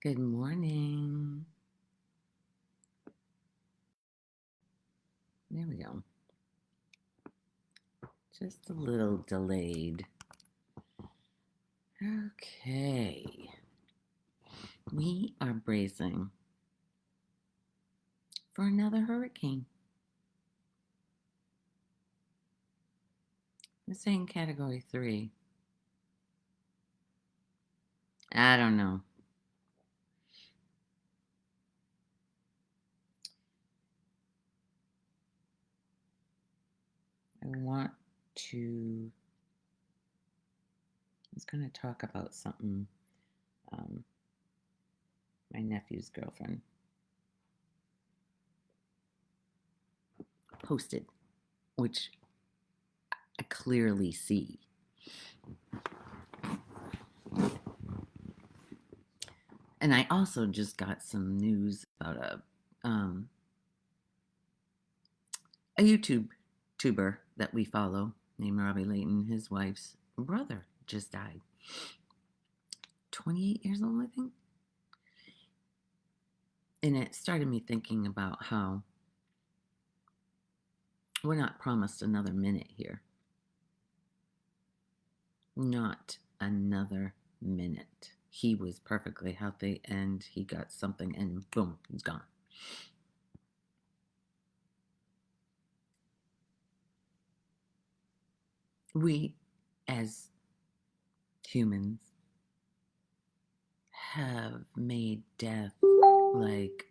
Good morning. There we go. Just a little delayed. Okay. We are bracing for another hurricane. It's saying category 3. I don't know. I want to. I was going to talk about something my nephew's girlfriend posted, which I clearly see. And I also just got some news about a YouTube tuber that we follow named Robbie Layton. His wife's brother just died. 28 years old, I think. And it started me thinking about how we're not promised another minute here. Not another minute. He was perfectly healthy and he got something and boom, he's gone. We, as humans, have made death like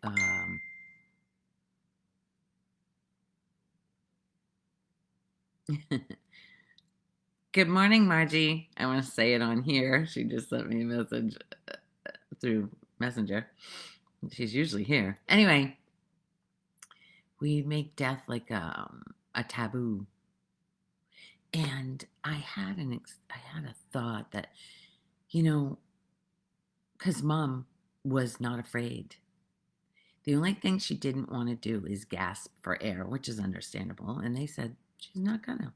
Good morning, Margie. I want to say it on here. She just sent me a message through Messenger. She's usually here. Anyway, we make death like a taboo. And I had a thought that, because Mom was not afraid. The only thing she didn't want to do is gasp for air, which is understandable. And they said she's not gonna.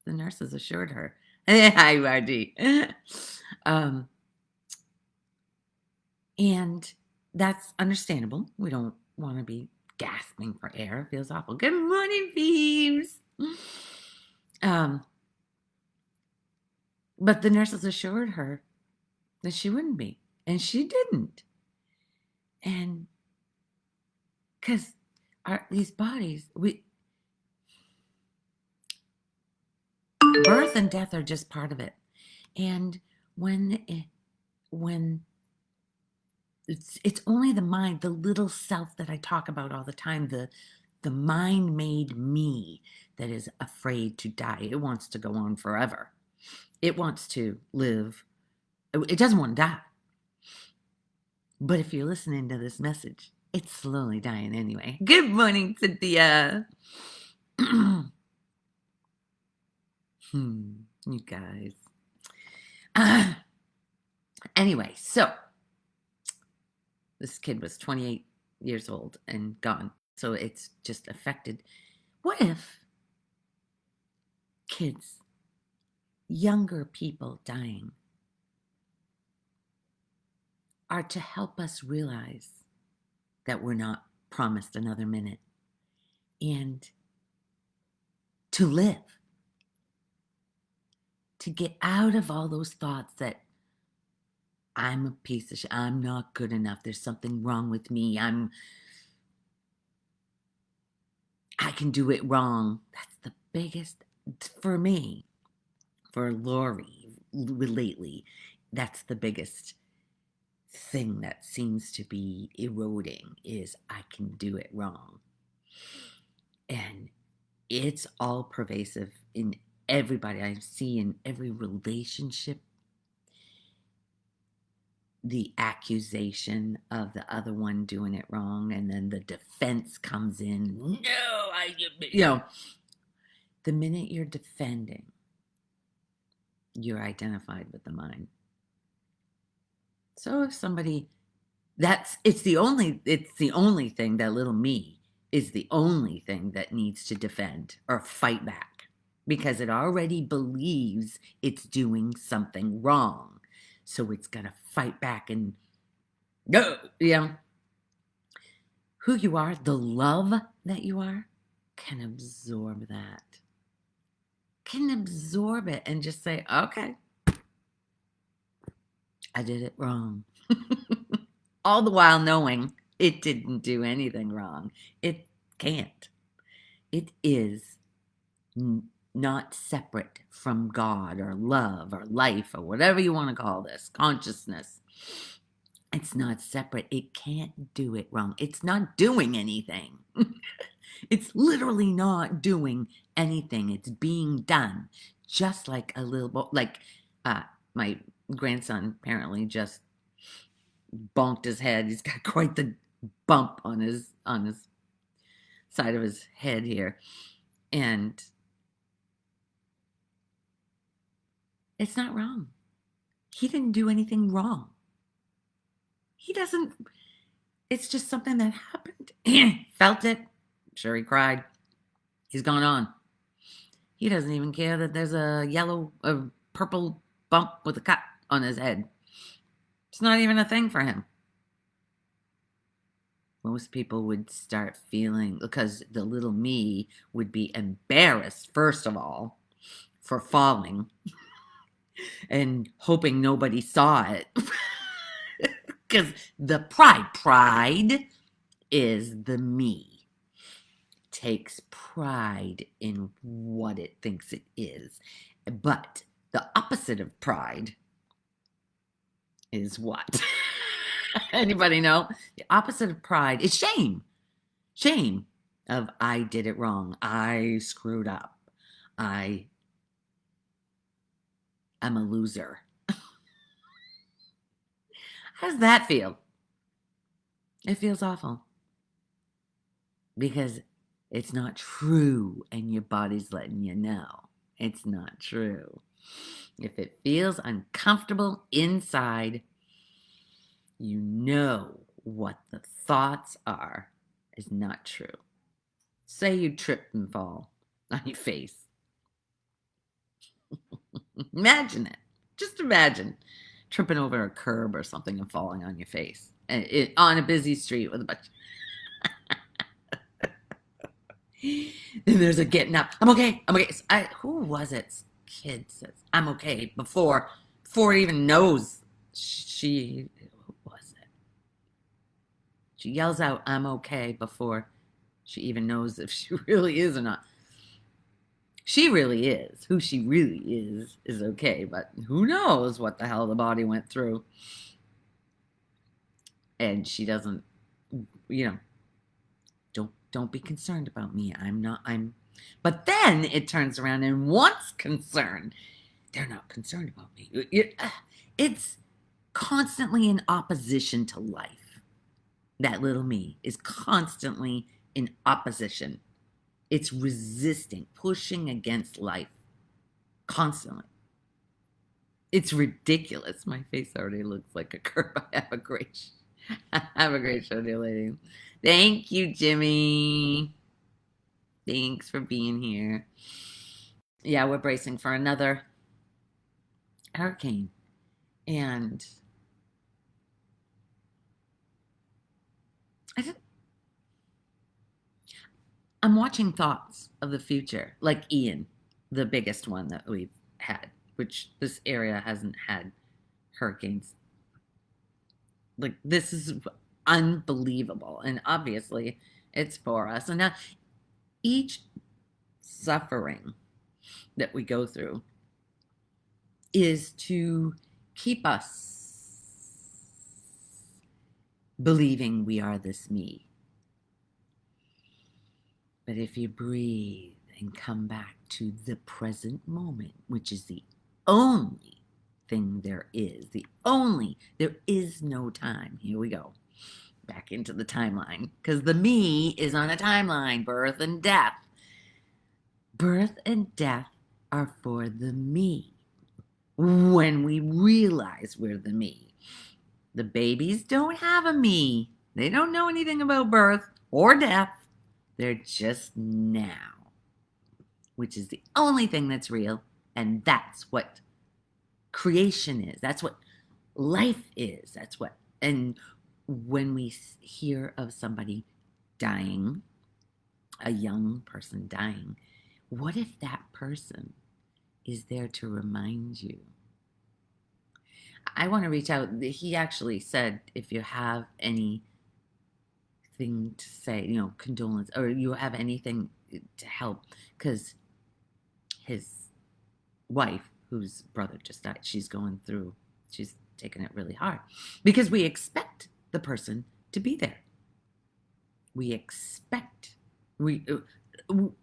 The nurses assured her. Hi, Margie. And that's understandable. We don't want to be gasping for air. It feels awful. Good morning, Phoebes. But the nurses assured her that she wouldn't be. And she didn't. And because these bodies, birth and death are just part of it. And when it's only the mind, the little self that I talk about all the time, the mind-made me that is afraid to die. It wants to go on forever. It wants to live. It doesn't want to die. But if you're listening to this message, it's slowly dying anyway. Good morning, Cynthia. You guys. Anyway, so this kid was 28 years old and gone. So it's just affected. What if kids, younger people dying, are to help us realize that we're not promised another minute and to live, to get out of all those thoughts that I'm a piece of shit, I'm not good enough, there's something wrong with me, I can do it wrong. That's the biggest, for me, for Lori lately, that's the biggest thing that seems to be eroding is I can do it wrong. And it's all pervasive in everybody I see, in every relationship. The accusation of the other one doing it wrong, and then the defense comes in. No, the minute you're defending, you're identified with the mind. So if somebody, it's the only thing, that little me is the only thing that needs to defend or fight back, because it already believes it's doing something wrong. So it's got to fight back and Go. Yeah. Who you are, the love that you are, can absorb that. Can absorb it and just say, okay, I did it wrong. All the while knowing it didn't do anything wrong. It can't. It is not separate from God or love or life or whatever you want to call this, consciousness. It's not separate. It can't do it wrong. It's not doing anything. It's literally not doing anything. It's being done. Just like a little like my grandson apparently just bonked his head. He's got quite the bump on his side of his head here. And it's not wrong. He didn't do anything wrong. He doesn't, it's just something that happened. Felt it. Sure, he cried. He's gone on. He doesn't even care that there's a purple bump with a cut on his head. It's not even a thing for him. Most people would start feeling, because the little me would be embarrassed, first of all, for falling and hoping nobody saw it. Because the pride is the me. Takes pride in what it thinks it is. But the opposite of pride is what? Anybody know? The opposite of pride is shame. Shame of I did it wrong. I screwed up. I'm a loser. How does that feel? It feels awful. Because it's not true and your body's letting you know it's not true. If it feels uncomfortable inside, you know what the thoughts are is not true. Say you trip and fall on your face. Imagine it. Just imagine tripping over a curb or something and falling on your face on a busy street with a bunch. Then there's a getting up. I'm okay. I'm okay. Who was it? Kid says, I'm okay before it even knows who was it? She yells out, I'm okay before she even knows if she really is or not. She really is. Who she really is okay. But who knows what the hell the body went through. And she doesn't, don't be concerned about me. But then it turns around and wants concern. They're not concerned about me. It's constantly in opposition to life. That little me is constantly in opposition. It's resisting, pushing against life constantly. It's ridiculous. My face already looks like a curve. Have a great show, dear lady. Thank you, Jimmy. Thanks for being here. Yeah, we're bracing for another hurricane. And I'm watching thoughts of the future, like Ian, the biggest one that we've had, which this area hasn't had hurricanes. Like, this is unbelievable. And obviously, it's for us. And now, each suffering that we go through is to keep us believing we are this me. But if you breathe and come back to the present moment, which is the only thing there is, there is no time. Here we go. Back into the timeline. Because the me is on a timeline, birth and death. Birth and death are for the me. When we realize we're the me. The babies don't have a me. They don't know anything about birth or death. They're just now, which is the only thing that's real. And that's what creation is. That's what life is. And when we hear of somebody dying, a young person dying, what if that person is there to remind you? I want to reach out. He actually said, if you have anything to say, condolence, or you have anything to help, because his wife, whose brother just died, she's taking it really hard because we expect the person to be there. We expect,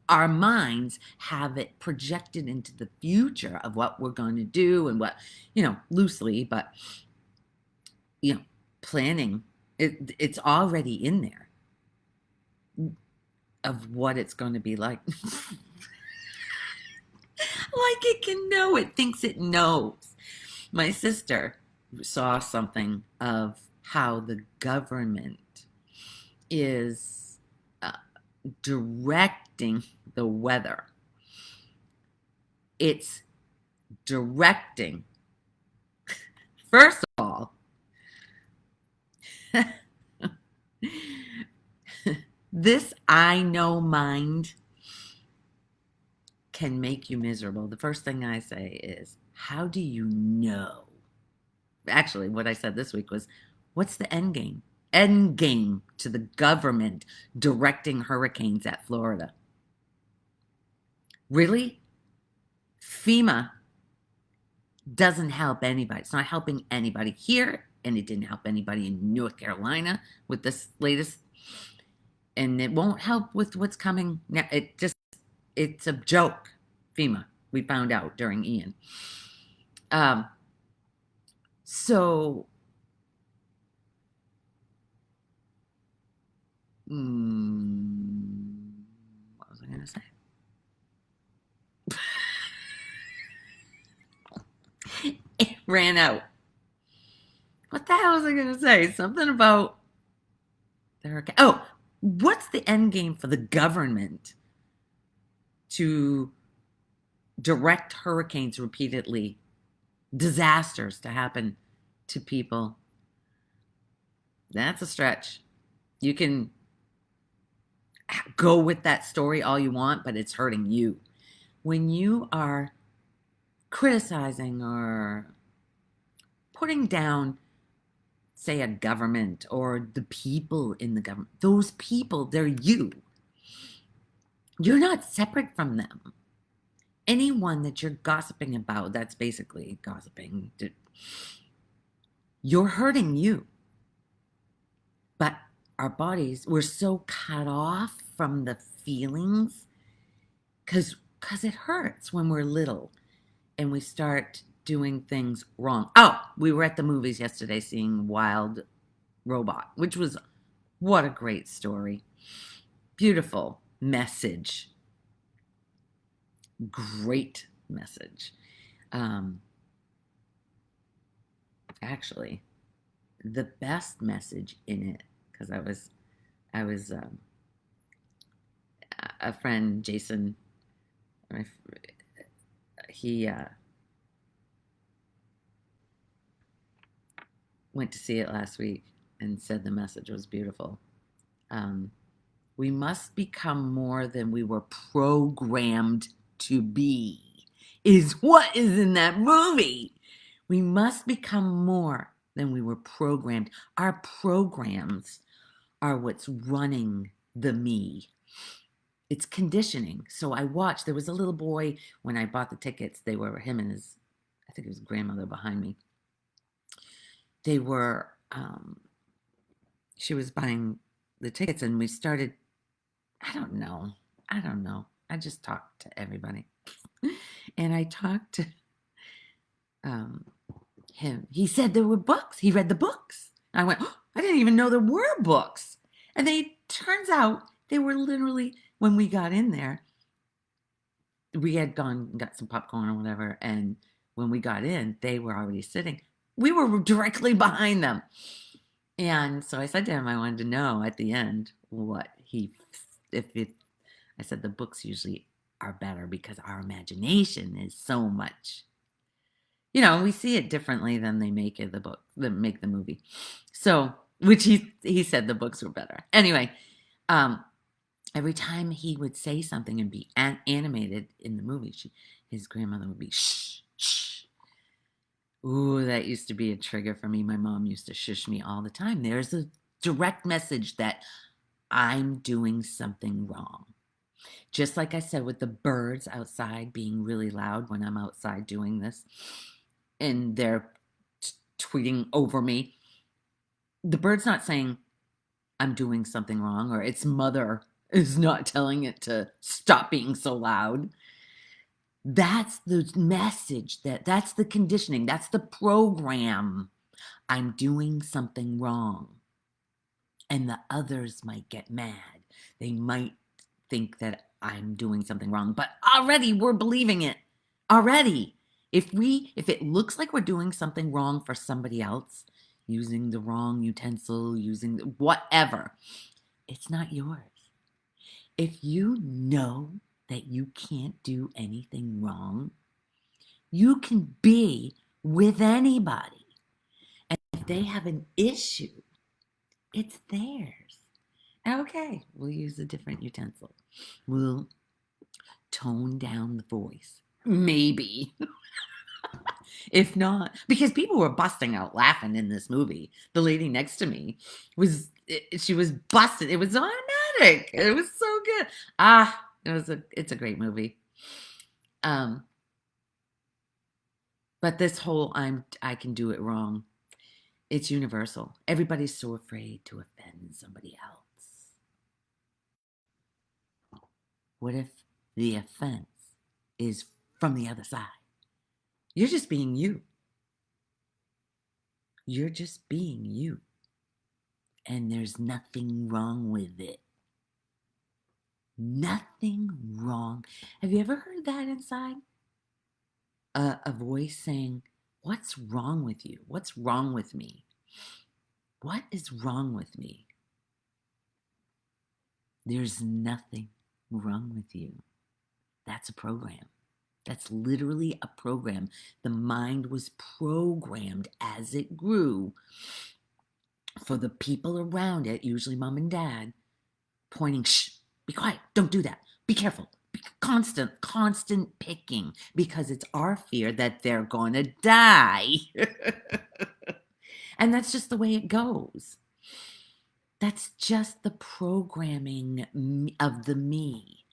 our minds have it projected into the future of what we're going to do and what, loosely, but, planning, it's already in there of what it's going to be like. Like it can know, it thinks it knows. My sister saw something of how the government is directing the weather. It's directing, first of all, this I know mind can make you miserable. The first thing I say is, how do you know? Actually, what I said this week was, what's the end game? End game to the government directing hurricanes at Florida. Really? FEMA doesn't help anybody. It's not helping anybody here, and it didn't help anybody in North Carolina with this latest, and it won't help with what's coming now. It's a joke, FEMA. We found out during Ian. So, what was I going to say? It ran out. What the hell was I going to say? Something about the hurricane. Oh, what's the end game for the government to direct hurricanes repeatedly, disasters to happen to people? That's a stretch. You can go with that story all you want, but it's hurting you. When you are criticizing or putting down, say, a government or the people in the government, those people, they're you. You're not separate from them. Anyone that you're gossiping about, that's basically gossiping. You're hurting you. But our bodies, we're so cut off from the feelings because it hurts when we're little and we start doing things wrong. Oh, we were at the movies yesterday seeing Wild Robot, which was, what a great story. Beautiful message. Great message. Actually, the best message in it, because I was a friend, Jason, he went to see it last week and said the message was beautiful. We must become more than we were programmed to be, is what is in that movie. We must become more than we were programmed. Our programs are what's running the me. It's conditioning. So I watched, there was a little boy, when I bought the tickets, they were him and his, I think it was grandmother behind me. They were, she was buying the tickets and we started, I don't know. I just talked to everybody. And I talked to him. He said there were books. He read the books. I went, oh, I didn't even know there were books. And turns out they were literally, when we got in there, we had gone and got some popcorn or whatever. And when we got in, they were already sitting. We were directly behind them. And so I said to him, I wanted to know at the end what I said the books usually are better because our imagination is so much, we see it differently than they make the movie. So which he said the books were better. Anyway, um, every time he would say something and be animated in the movie, his grandmother would be shh, shh. Ooh, that used to be a trigger for me. My mom used to shush me all the time. There's a direct message that I'm doing something wrong. Just like I said with the birds outside being really loud when I'm outside doing this, and they're tweeting over me. The bird's not saying I'm doing something wrong, or its mother is not telling it to stop being so loud. That's the message, that's the conditioning, that's the program. I'm doing something wrong. And the others might get mad. They might think that I'm doing something wrong, but already we're believing it. Already. If it looks like we're doing something wrong for somebody else, using the wrong utensil, using whatever, it's not yours. If you know that you can't do anything wrong, you can be with anybody. And if they have an issue, it's theirs. Okay, we'll use a different utensil. We'll tone down the voice. Maybe. If not, because people were busting out laughing in this movie. The lady next to me she was busted. It was automatic. It was so good. It's a great movie. But this whole I can do it wrong, it's universal. Everybody's so afraid to offend somebody else. What if the offense is from the other side? You're just being you. You're just being you. And there's nothing wrong with it. Nothing wrong. Have you ever heard that inside? A voice saying, "What's wrong with you? What's wrong with me? What is wrong with me?" There's nothing wrong with you. That's a program. That's literally a program. The mind was programmed as it grew for the people around it, usually mom and dad, pointing, "Shh, be quiet, don't do that, be careful." Constant picking, because it's our fear that they're going to die. And that's just the way it goes. That's just the programming of the me,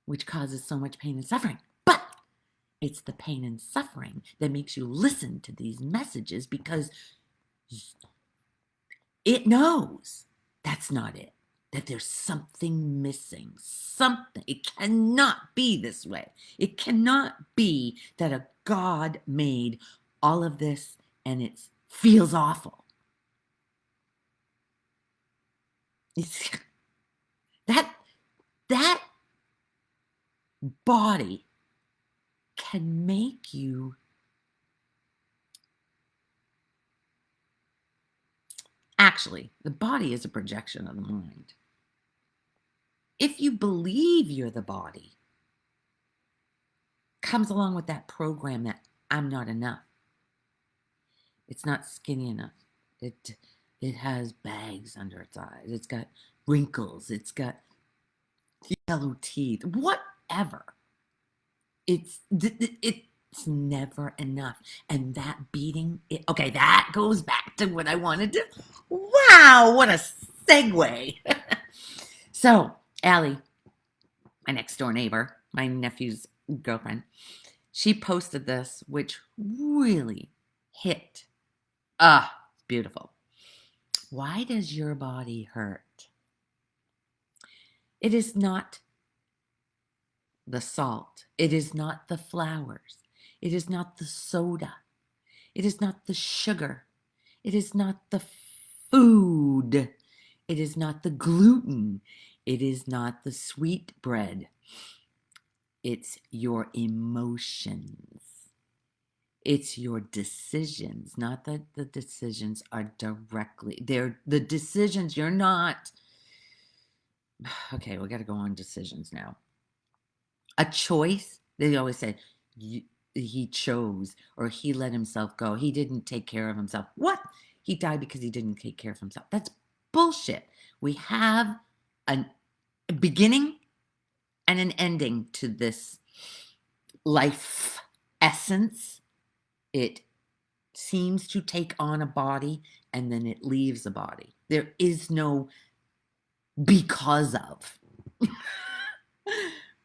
which causes so much pain and suffering. But it's the pain and suffering that makes you listen to these messages, because it knows that's not it, that there's something missing. Something. It cannot be this way. It cannot be that a God made all of this and it feels awful. It's that body can make you actually, the body is a projection of the mind. If you believe you're the body, comes along with that program that I'm not enough. It's not skinny enough. It has bags under its eyes. It's got wrinkles. It's got yellow teeth. Whatever. It's never enough. And that beating, okay, that goes back to what I wanted to. Wow, what a segue. So, Allie, my next door neighbor, my nephew's girlfriend, she posted this, which really hit. Beautiful. Why does your body hurt? It is not the salt. It is not the flowers. It is not the soda. It is not the sugar. It is not the food. It is not the gluten. It is not the sweet bread. It's your emotions. It's your decisions. Not that the decisions are directly, they're the decisions. You're not, okay, we got to go on decisions now. A choice, they always say, he chose, or he let himself go. He didn't take care of himself. What? He died because he didn't take care of himself. That's bullshit. We have a beginning and an ending to this life essence. It seems to take on a body and then it leaves a body. There is no because of.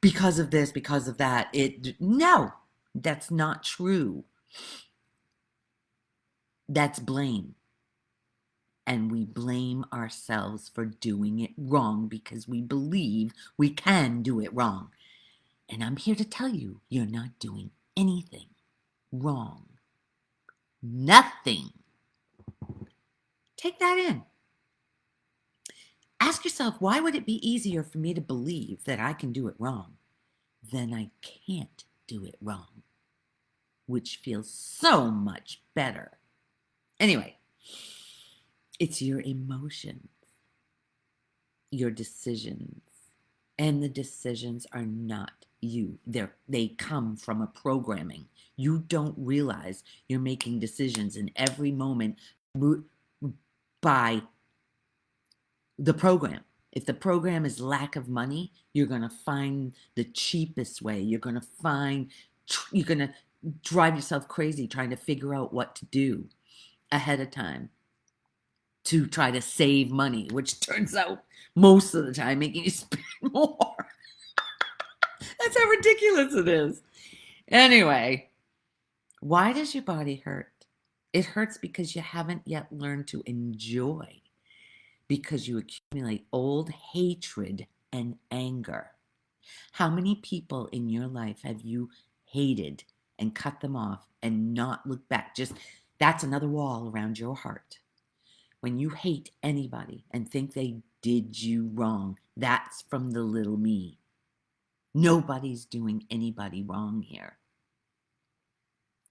Because of this, because of that. No, that's not true. That's blame. And we blame ourselves for doing it wrong because we believe we can do it wrong. And I'm here to tell you, you're not doing anything wrong. Nothing. Take that in. Ask yourself, why would it be easier for me to believe that I can do it wrong than I can't do it wrong? Which feels so much better. Anyway, it's your emotions, your decisions, and the decisions are not you. They come from a programming. You don't realize you're making decisions in every moment by the program. If the program is lack of money, you're going to find the cheapest way. You're going to drive yourself crazy trying to figure out what to do ahead of time to try to save money, which turns out most of the time making you spend more. That's how ridiculous it is. Anyway, why does your body hurt? It hurts because you haven't yet learned to enjoy, because you accumulate old hatred and anger. How many people in your life have you hated and cut them off and not look back? Just that's another wall around your heart. When you hate anybody and think they did you wrong, that's from the little me. Nobody's doing anybody wrong here.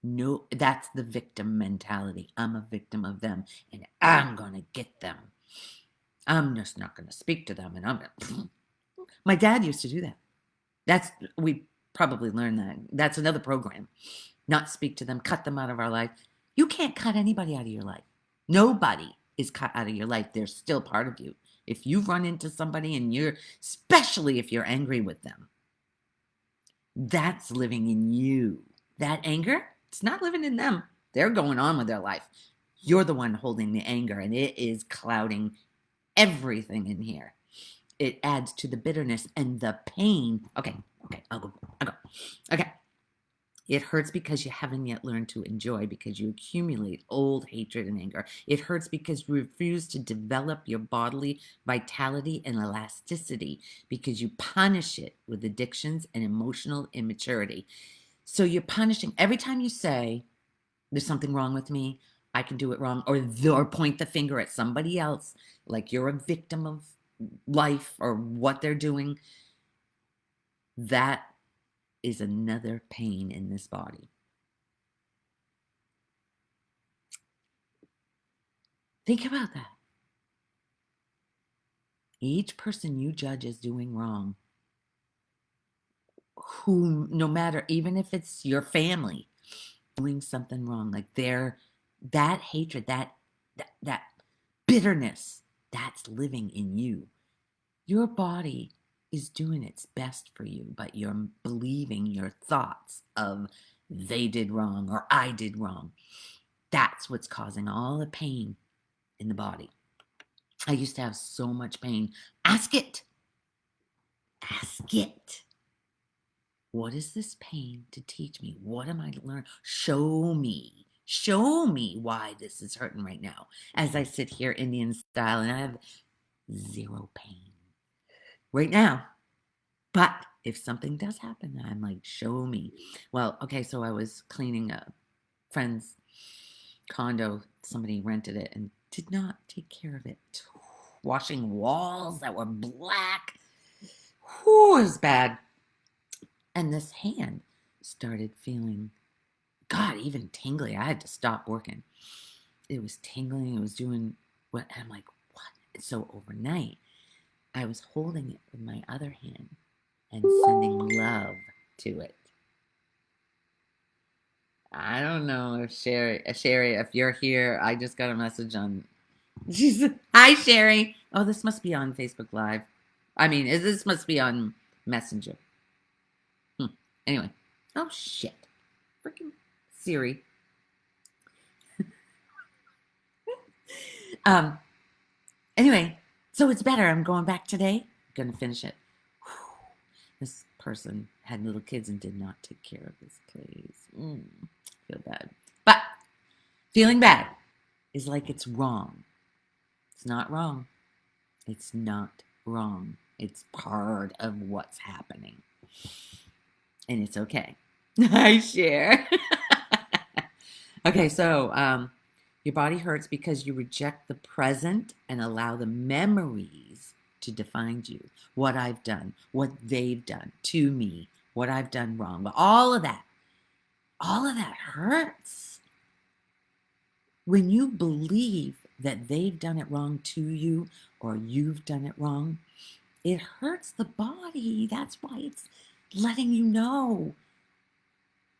No, that's the victim mentality. I'm a victim of them and I'm going to get them. I'm just not going to speak to them. And my dad used to do that. We probably learned that. That's another program. Not speak to them, cut them out of our life. You can't cut anybody out of your life. Nobody is cut out of your life. They're still part of you. If you run into somebody and especially if you're angry with them, that's living in you. That anger, it's not living in them. They're going on with their life. You're the one holding the anger, and it is clouding everything in here. It adds to the bitterness and the pain. Okay, I'll go. Okay. It hurts because you haven't yet learned to enjoy, because you accumulate old hatred and anger. It hurts because you refuse to develop your bodily vitality and elasticity, because you punish it with addictions and emotional immaturity. So you're punishing every time you say, there's something wrong with me, I can do it wrong, or point the finger at somebody else, like you're a victim of life or what they're doing. That is another pain in this body. Think about that. Each person you judge as doing wrong, who, no matter, even if it's your family, doing something wrong, like that hatred, that bitterness, that's living in you. Your body is doing its best for you, but you're believing your thoughts of they did wrong or I did wrong. That's what's causing all the pain in the body. I used to have so much pain. Ask it. Ask it. What is this pain to teach me? What am I to learn? Show me. Show me why this is hurting right now. As I sit here Indian style and I have zero pain right now. But if something does happen, I'm like, show me. Well, okay, so I was cleaning a friend's condo. Somebody rented it and did not take care of it. Washing walls that were black. Whew, it was bad. And this hand started feeling, God, even tingly. I had to stop working. It was tingling. It was doing what? I'm like, what? And so overnight, I was holding it with my other hand and sending love to it. I don't know if Sherry, if you're here, I just got a message on. She's hi Sherry. Oh, this must be on Facebook Live. I mean, this must be on Messenger. Hmm. Anyway, oh shit, freaking Siri. Um. Anyway, so it's better. I'm going back today. I'm gonna finish it. Whew. This person had little kids and did not take care of this place. Feel bad, but feeling bad is like it's wrong. It's not wrong. It's not wrong. It's part of what's happening. And it's okay. I share. Okay, so your body hurts because you reject the present and allow the memories to define you. What I've done, what they've done to me, what I've done wrong. But all of that hurts. When you believe that they've done it wrong to you or you've done it wrong, it hurts the body. That's why it's letting you know.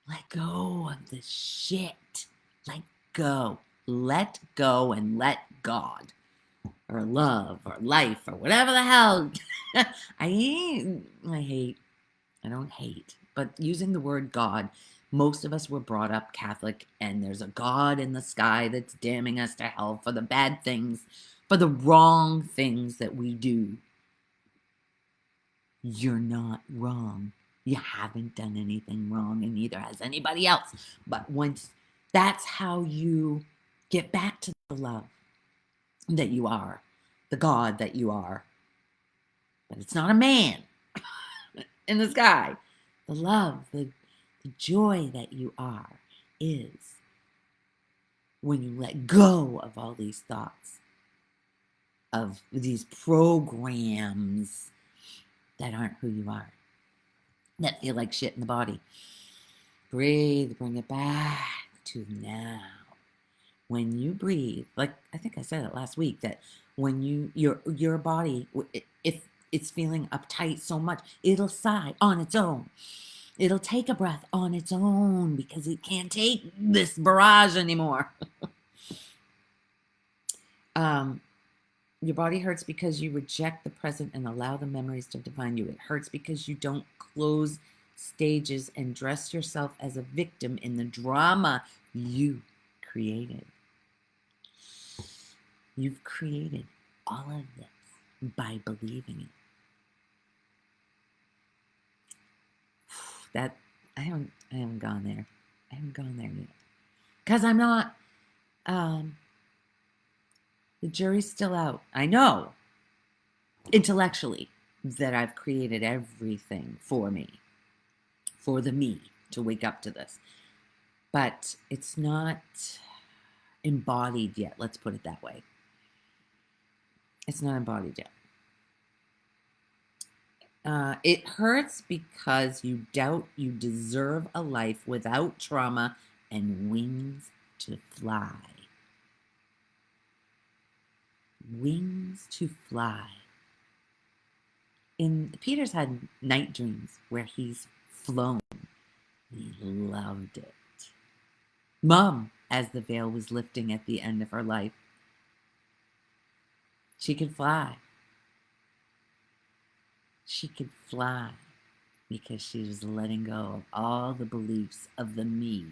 Let go of the shit. Let go. Let go and let God or love or life or whatever the hell. I don't hate, but using the word God, most of us were brought up Catholic, and there's a God in the sky that's damning us to hell for the bad things, for the wrong things that we do. You're not wrong. You haven't done anything wrong, and neither has anybody else. But once that's how you get back to the love that you are, the God that you are. But it's not a man in the sky. The love, the joy that you are is when you let go of all these thoughts, of these programs that aren't who you are, that feel like shit in the body. Breathe, bring it back to now. When you breathe, like I think I said it last week, that when your body, if it's feeling uptight so much, it'll sigh on its own. It'll take a breath on its own because it can't take this barrage anymore. Your body hurts because you reject the present and allow the memories to define you. It hurts because you don't close stages and dress yourself as a victim in the drama you created. You've created all of this by believing it. That I haven't gone there. I haven't gone there yet. Because I'm not the jury's still out. I know intellectually that I've created everything for me, for the me to wake up to this. But it's not embodied yet. Let's put it that way. It's not embodied yet. It hurts because you doubt you deserve a life without trauma and wings to fly. Wings to fly. Peter's had night dreams where he's flown. He loved it. Mom, as the veil was lifting at the end of her life, she could fly. She could fly because she was letting go of all the beliefs of the me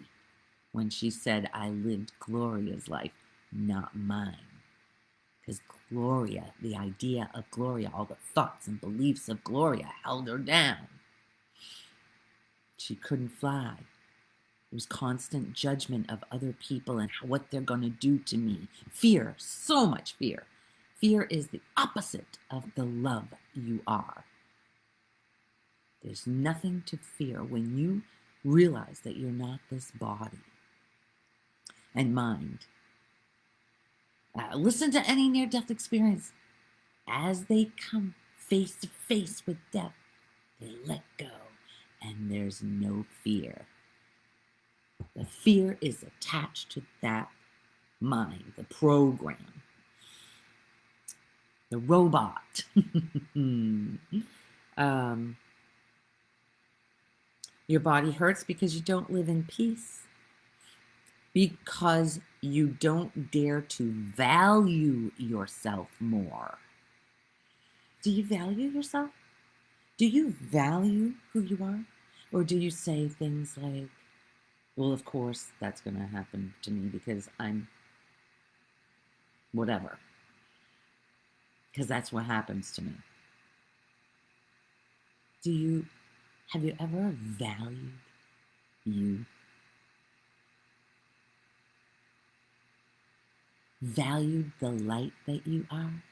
when she said, I lived Gloria's life, not mine. Because Gloria, the idea of Gloria, all the thoughts and beliefs of Gloria held her down. She couldn't fly. There was constant judgment of other people and what they're going to do to me. Fear, so much fear. Fear is the opposite of the love you are. There's nothing to fear when you realize that you're not this body and mind. Listen to any near-death experience. As they come face to face with death, they let go, and there's no fear. The fear is attached to that mind, the program, the robot. Your body hurts because you don't live in peace. because you don't dare to value yourself more. Do you value yourself? Do you value who you are? Or do you say things like, well, of course that's going to happen to me because I'm whatever. Because that's what happens to me. Have you ever valued you? Valued the light that you are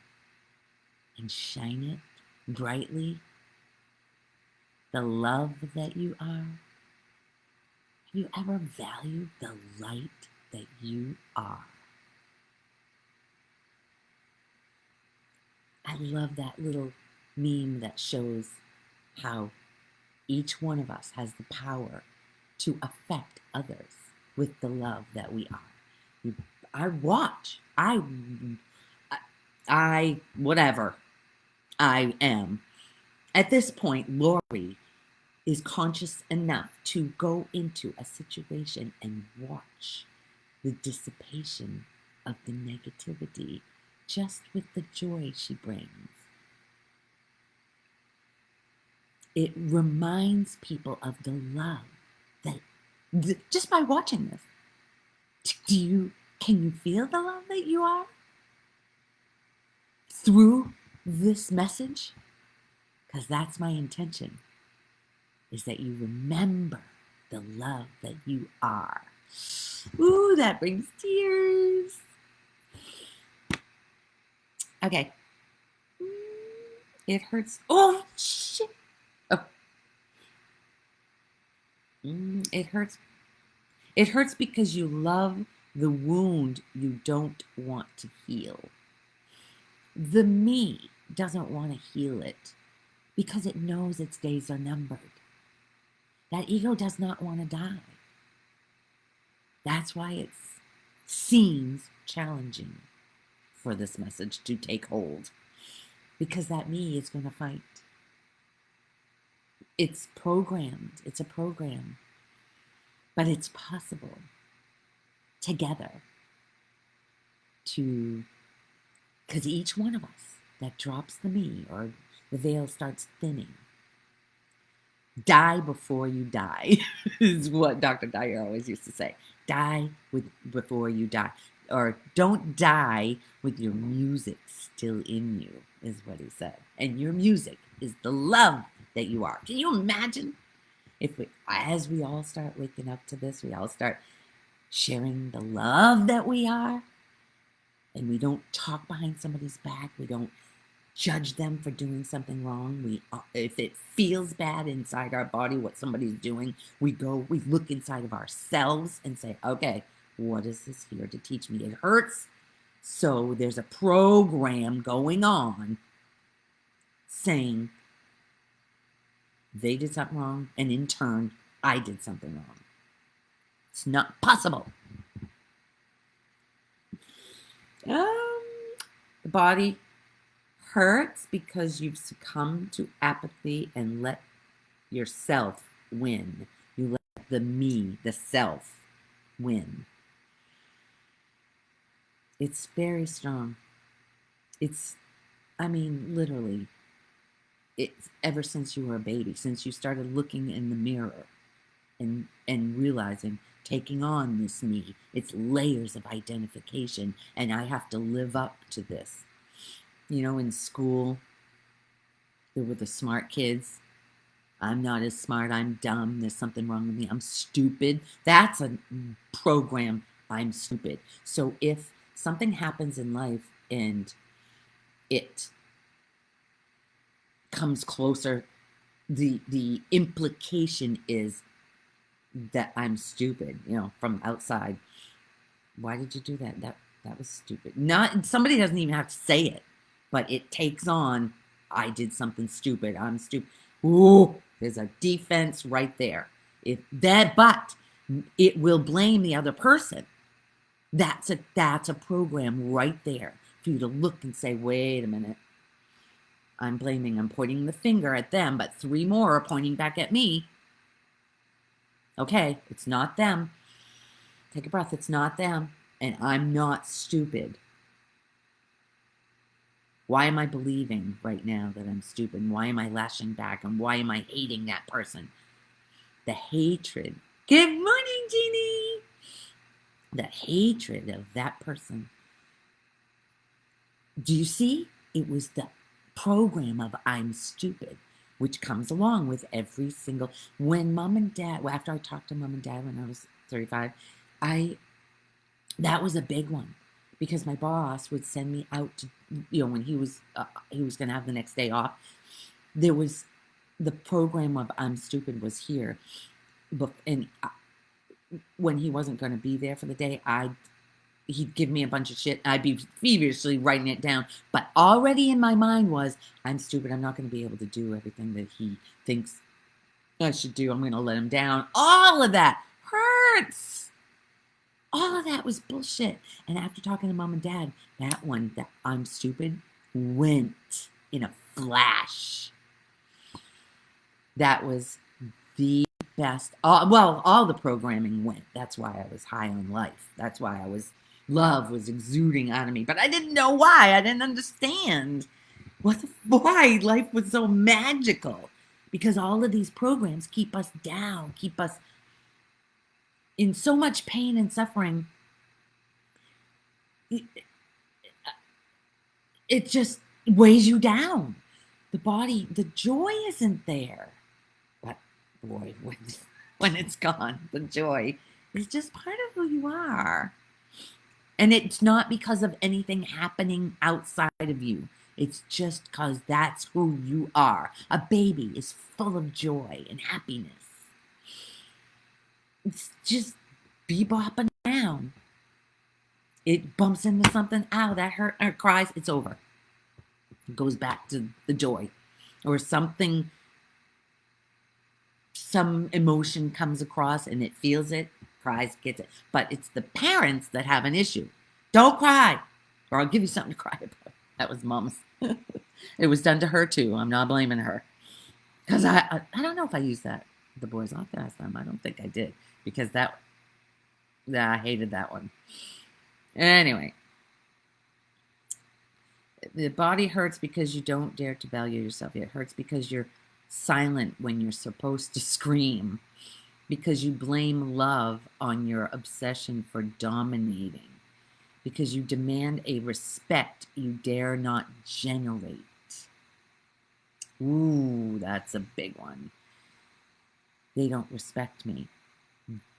and shine it brightly? The love that you are? Have you ever valued the light that you are? I love that little meme that shows how each one of us has the power to affect others with the love that we are. Whatever I am. At this point, Lori is conscious enough to go into a situation and watch the dissipation of the negativity just with the joy she brings. It reminds people of the love that just by watching this. Can you feel the love that you are through this message? Because that's my intention, is that you remember the love that you are. Ooh, that brings tears. Okay. It hurts. Oh, shit. Oh. It hurts. It hurts because you love the wound you don't want to heal. The me doesn't want to heal it because it knows its days are numbered. That ego does not want to die. That's why it seems challenging for this message to take hold, because that me is going to fight. It's programmed. It's a program. But it's possible together because each one of us that drops the me or the veil starts thinning. Die before you die is what Dr. Dyer always used to say. Die before you die. Or don't die with your music still in you, is what he said. And your music is the love that you are. Can you imagine if as we all start waking up to this, we all start sharing the love that we are, and we don't talk behind somebody's back, we don't judge them for doing something wrong. If it feels bad inside our body what somebody's doing, we look inside of ourselves and say, okay, what is this here to teach me? It hurts. So there's a program going on saying they did something wrong, and in turn, I did something wrong. It's not possible. The body hurts because you've succumbed to apathy and let yourself win. You let the me, the self, win. It's very strong. Literally, it's ever since you were a baby, since you started looking in the mirror and realizing, taking on this me, it's layers of identification, and I have to live up to this. In school, there were the smart kids. I'm not as smart, I'm dumb, there's something wrong with me, I'm stupid. That's a program, I'm stupid. So if something happens in life and it comes closer, the implication is that I'm stupid, from outside. Why did you do that? That was stupid. Somebody doesn't even have to say it, but it takes on, I did something stupid, I'm stupid. Ooh, there's a defense right there. But it will blame the other person. That's a program right there for you to look and say, wait a minute. I'm pointing the finger at them, but 3 more are pointing back at me. Okay, it's not them. Take a breath. It's not them. And I'm not stupid. Why am I believing right now that I'm stupid? Why am I lashing back? And why am I hating that person? The hatred. Good morning, Jeannie. The hatred of that person. Do you see? It was the program of I'm stupid, which comes along with every single. When mom and dad, well, after I talked to mom and dad when I was 35, that was a big one because my boss would send me out to, when he was going to have the next day off. There was the program of I'm stupid was here, but and when he wasn't going to be there for the day, he'd give me a bunch of shit. I'd be feverishly writing it down, but already in my mind was I'm stupid. I'm not going to be able to do everything that he thinks I should do. I'm going to let him down. All of that hurts. All of that was bullshit. And after talking to mom and dad, that one, that I'm stupid, went in a flash. That was the best. All the programming went. That's why I was high on life. That's why love was exuding out of me. But I didn't know why. I didn't understand why life was so magical. Because all of these programs keep us down, keep us in so much pain and suffering. It just weighs you down. The body, the joy isn't there. But boy, when it's gone, the joy is just part of who you are. And it's not because of anything happening outside of you. It's just because that's who you are. A baby is full of joy and happiness. It's just bebopping around. It bumps into something. Ow, that hurt. Or cries. It's over. It goes back to the joy. Or something, some emotion comes across and it feels it, cries, gets it. But it's the parents that have an issue. Don't cry, or I'll give you something to cry about. That was mom's. It was done to her too. I'm not blaming her. Because I don't know if I used that. The boys off last time. I don't think I did. Because I hated that one. Anyway. The body hurts because you don't dare to value yourself. It hurts because you're silent when you're supposed to scream. Because you blame love on your obsession for dominating. Because you demand a respect you dare not generate. Ooh, that's a big one. They don't respect me.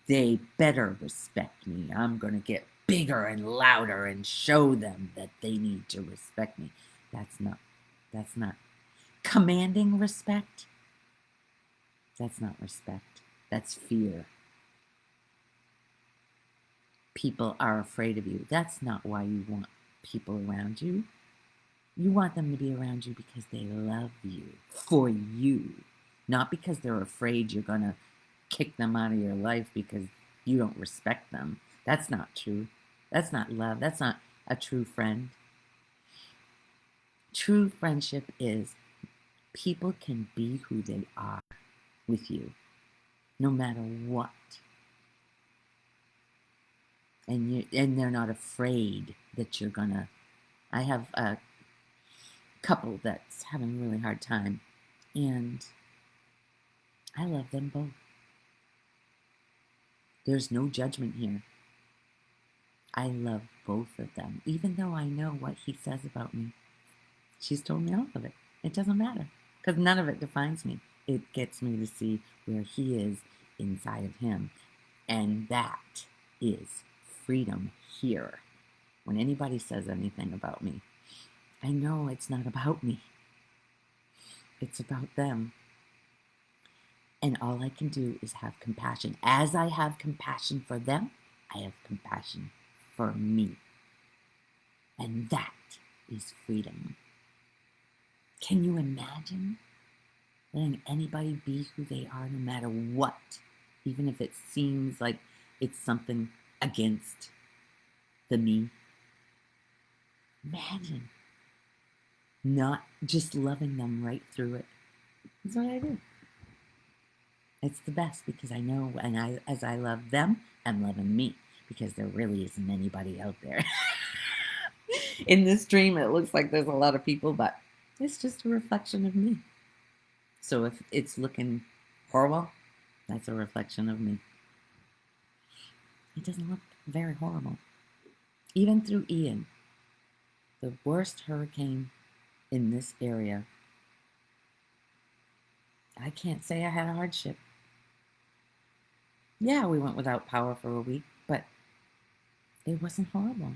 They better respect me. I'm going to get bigger and louder and show them that they need to respect me. That's not commanding respect. That's not respect. That's fear. People are afraid of you. That's not why you want people around you. You want them to be around you because they love you, for you. Not because they're afraid you're going to kick them out of your life because you don't respect them. That's not true. That's not love. That's not a true friend. True friendship is people can be who they are with you, no matter what. And they're not afraid that you're gonna. I have a couple that's having a really hard time, and I love them both. There's no judgment here. I love both of them, even though I know what he says about me. She's told me all of it. It doesn't matter, because none of it defines me. It gets me to see where he is inside of him, and that is freedom here. When anybody says anything about me, I know it's not about me. It's about them. And all I can do is have compassion. As I have compassion for them, I have compassion for me. And that is freedom. Can you imagine letting anybody be who they are no matter what? Even if it seems like it's something against the me. Imagine not just loving them right through it. That's what I do. It's the best because I know, and as I love them, I'm loving me. because there really isn't anybody out there. In this dream, it looks like there's a lot of people, but it's just a reflection of me. So if it's looking horrible, that's a reflection of me. It doesn't look very horrible. Even through Ian, the worst hurricane in this area, I can't say I had a hardship. Yeah, we went without power for a week, but it wasn't horrible.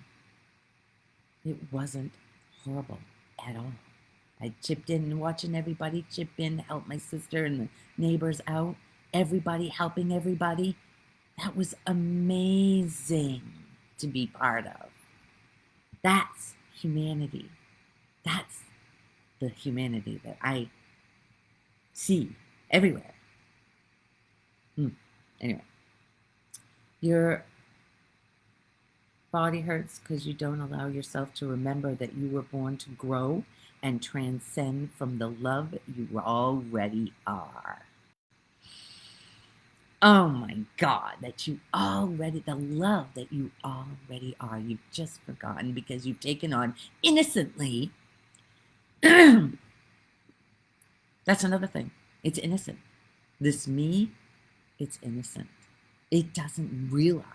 It wasn't horrible at all. I chipped in, watching everybody chip in, help my sister and the neighbors out. Everybody helping everybody. That was amazing to be part of. That's humanity. That's the humanity that I see everywhere. Anyway, your body hurts because you don't allow yourself to remember that you were born to grow and transcend from the love you already are. Oh my God, the love that you already are, you've just forgotten because you've taken on innocently. That's another thing. It's innocent. This me, it's innocent. It doesn't realize.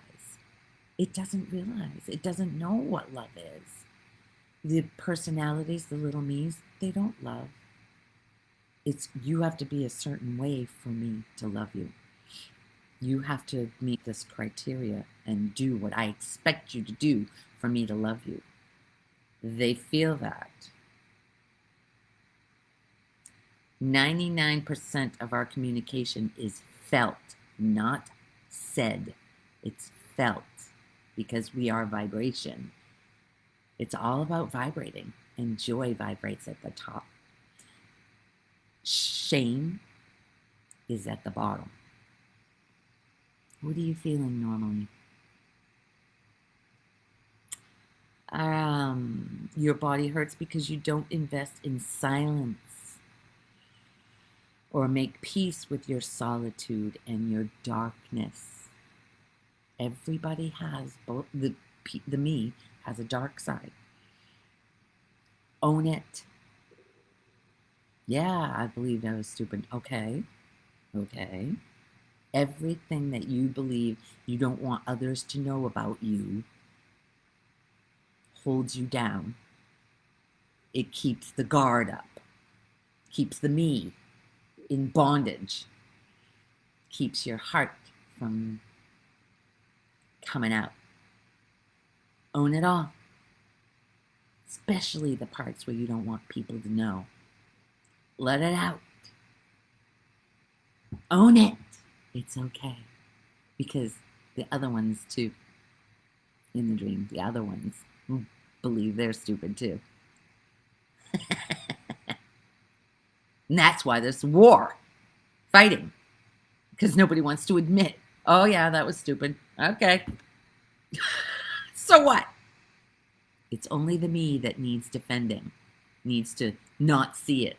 It doesn't know what love is. The personalities, the little me's, they don't love. It's you have to be a certain way for me to love you. You have to meet this criteria and do what I expect you to do for me to love you. They feel that. 99% of our communication is felt, not said. It's felt because we are vibration. It's all about vibrating, and joy vibrates at the top. Shame is at the bottom. What are you feeling normally? Your body hurts because you don't invest in silence or make peace with your solitude and your darkness. Everybody has both. The me has a dark side. Own it. Yeah, I believed I was stupid. Okay. Everything that you believe you don't want others to know about you holds you down. It keeps the guard up, keeps the me in bondage, keeps your heart from coming out. Own it all, especially the parts where you don't want people to know. Let it out. Own it. It's okay. Because the other ones too, in the dream, the other ones believe they're stupid too. And that's why there's war, fighting, because nobody wants to admit, oh yeah, that was stupid. Okay. So what? It's only the me that needs defending, needs to not see it.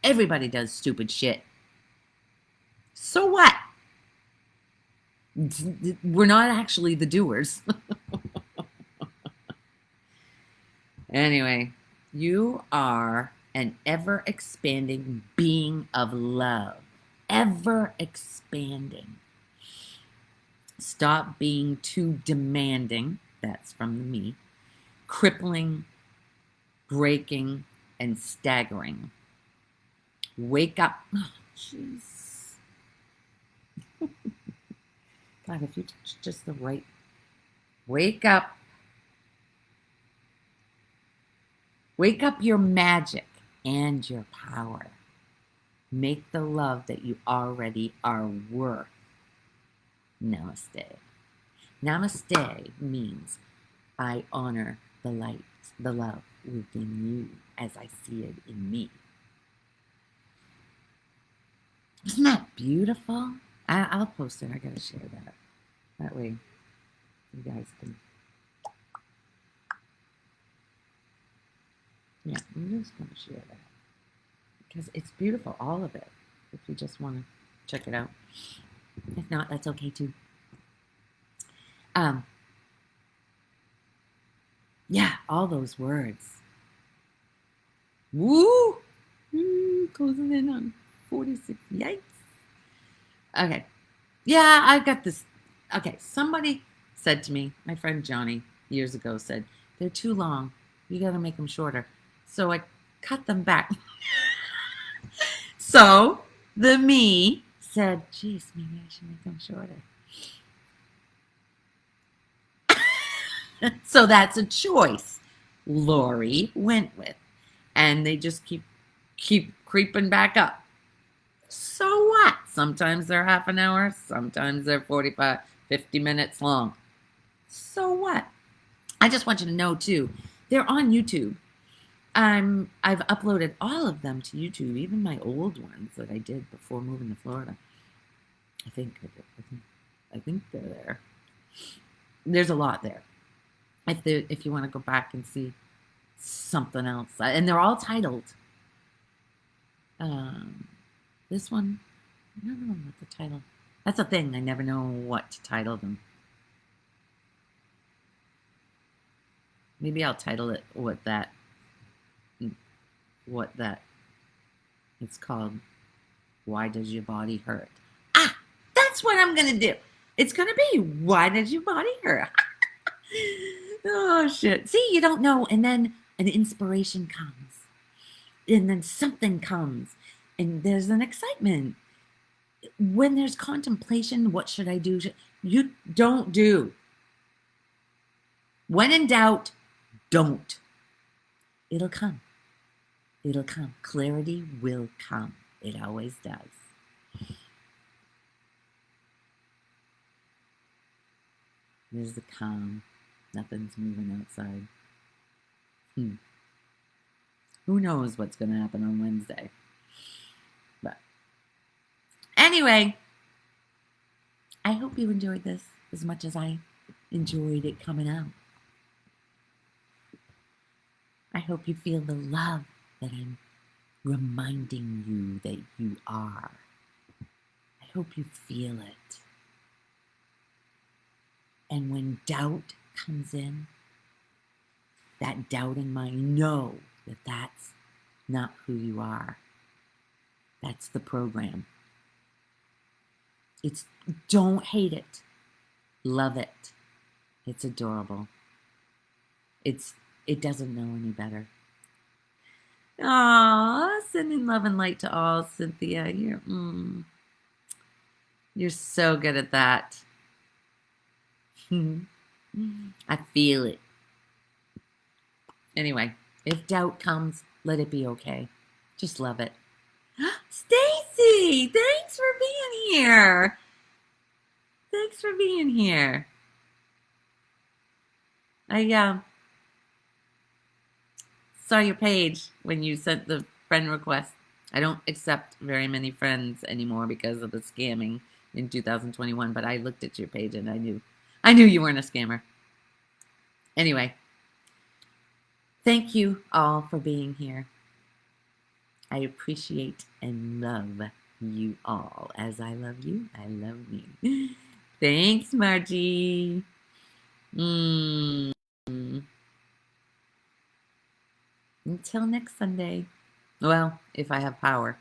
Everybody does stupid shit. So what? We're not actually the doers. Anyway, you are an ever-expanding being of love. Ever expanding. Stop being too demanding. That's from me. Crippling, breaking, and staggering. Wake up. Oh, jeez. God, if you touch just the right. Wake up. Wake up your magic and your power. Make the love that you already are worth. Namaste. Namaste means I honor the light, the love within you as I see it in me. Isn't that beautiful? I'll post it. I gotta share that. That way you guys can. Yeah, I'm just gonna share that. Because it's beautiful, all of it. If you just want to check it out. If not, that's okay too. Um, yeah, all those words. Woo! Closing in on 46. Yikes. Okay. Yeah, I got this. Okay, somebody said to me, my friend Johnny, years ago said, they're too long. You got to make them shorter. So I cut them back. So the me said, geez, maybe I should make them shorter. So that's a choice Lori went with. And they just keep creeping back up. So what? Sometimes they're half an hour, sometimes they're 45, 50 minutes long. So what? I just want you to know too, they're on YouTube. I've uploaded all of them to YouTube, even my old ones that I did before moving to Florida. I think they're there. There's a lot there. If you want to go back and see something else, and they're all titled. This one, I don't know what the title. That's a thing. I never know what to title them. Maybe I'll title it what that it's called. Why does your body hurt? Ah, that's what I'm gonna do. It's gonna be why does your body hurt? Oh shit. See, you don't know, and then an inspiration comes, and then something comes, and there's an excitement. When there's contemplation, what should I do? You don't do. When in doubt, don't. It'll come. It'll come. Clarity will come. It always does. There's the calm. Nothing's moving outside. Who knows what's going to happen on Wednesday? But anyway, I hope you enjoyed this as much as I enjoyed it coming out. I hope you feel the love that I'm reminding you that you are. I hope you feel it. And when doubt comes in, that doubting mind, know that that's not who you are. That's the program. Don't hate it. Love it. It's adorable. It doesn't know any better. Aw, sending love and light to all, Cynthia. You're so good at that. I feel it. Anyway, if doubt comes, let it be okay. Just love it. Stacy, thanks for being here. Thanks for being here. I saw your page when you sent the friend request. I don't accept very many friends anymore because of the scamming in 2021, but I looked at your page and I knew you weren't a scammer. Anyway, thank you all for being here. I appreciate and love you all. As I love you, I love you. Thanks, Margie. Until next Sunday. Well, if I have power.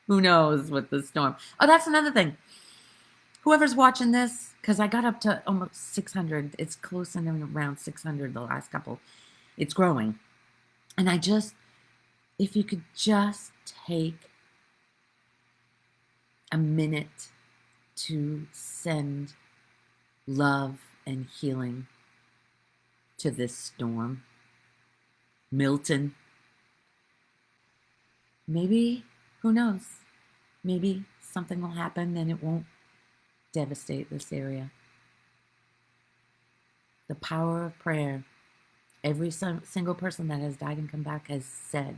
Who knows with the storm. Oh, that's another thing. Whoever's watching this, because I got up to almost 600. It's close and around 600 the last couple. It's growing. And if you could just take a minute to send love and healing to this storm. Milton. Maybe, who knows? Maybe something will happen and it won't devastate this area. The power of prayer. Every single person that has died and come back has said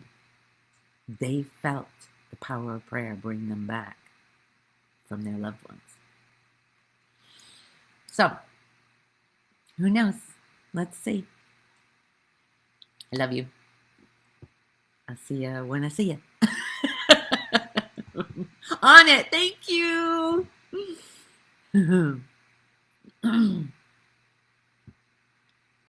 they felt the power of prayer bring them back from their loved ones. So, who knows? Let's see. I love you. I'll see you when I see you. On it. Thank you.